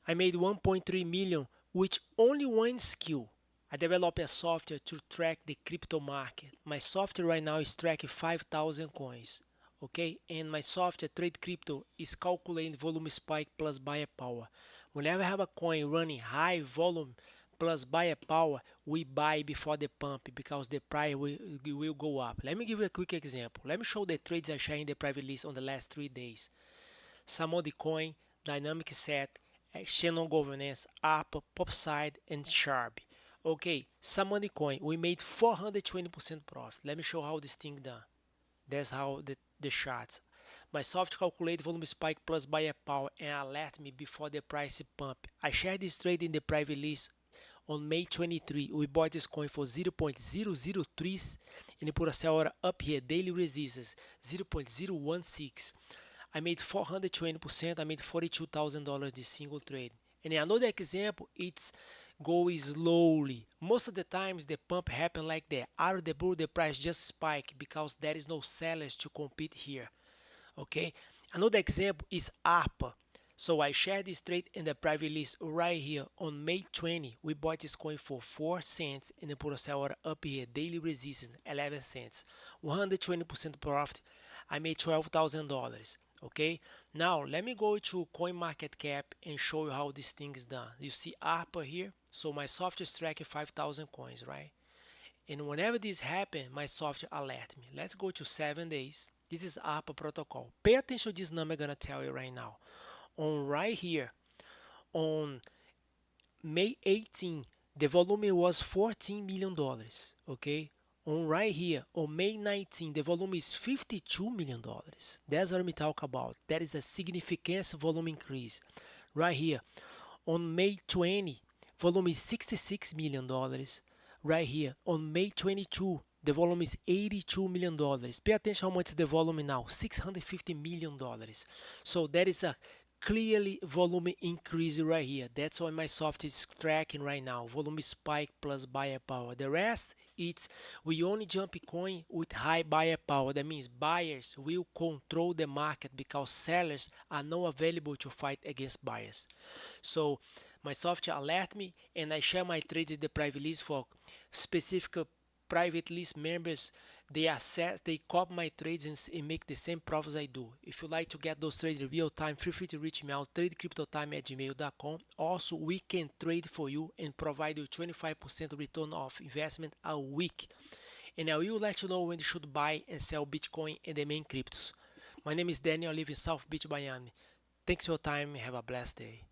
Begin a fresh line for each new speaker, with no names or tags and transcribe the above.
I made 1.3 million with only one skill. I developed a software to track the crypto market. My software right now is tracking 5,000 coins. Okay, and my software trade crypto is calculating volume spike plus buyer power. Whenever I have a coin running high volume plus buyer power, we buy before the pump because the price will go up. Let me give you a quick example. Let me show the trades I share in the private list on the last 3 days. Samoyedcoin, Dynamic Set, XENO Governance, ARPA, Popsicle, and SHARBI. Okay, Samoyedcoin, we made 420% profit. Let me show how this thing done. That's how the charts. My soft calculate volume spike plus buyer power and alert me before the price pump. I shared this trade in the private list on May 23. We bought this coin for 0.003 and put a sell order up here, daily resistance 0.016. I made 420%. I made $42,000 this single trade. And another example, it's go slowly. Most of the times the pump happen like that. Out of the blue, the price just spike because there is no sellers to compete here. Okay. Another example is ARPA. So I shared this trade in the private list right here on May 20. We bought this coin for 4 cents and then put a sell order up here. Daily resistance 11 cents. 120% profit. I made $12,000. Okay, now let me go to CoinMarketCap and show you how this thing is done. You see ARPA here, so my software is tracking 5,000 coins, right? And whenever this happens, my software alert me. Let's go to 7 days. This is ARPA protocol. Pay attention to this number I'm gonna tell you right now. On right here, on May 18, the volume was $14 million. Okay, on right here on May 19 the volume is $52 million. That's what we talk about. That is a significant volume increase. Right here on May 20 volume is $66 million. Right here on May 22 the volume is $82 million. Pay attention how much is the volume now, $650 million. So that is a clearly volume increase right here. That's why my software is tracking right now. Volume spike plus buyer power. The rest, it's we only jump coin with high buyer power. That means buyers will control the market because sellers are not available to fight against buyers. So my software alert me and I share my trades in the private list for specific private list members. They assess, they copy my trades and make the same profits I do. If you like to get those trades in real time, feel free to reach me out, tradecryptotime@gmail.com. Also, we can trade for you and provide you 25% return of investment a week. And I will let you know when you should buy and sell Bitcoin and the main cryptos. My name is Daniel, I live in South Beach, Miami. Thanks for your time and have a blessed day.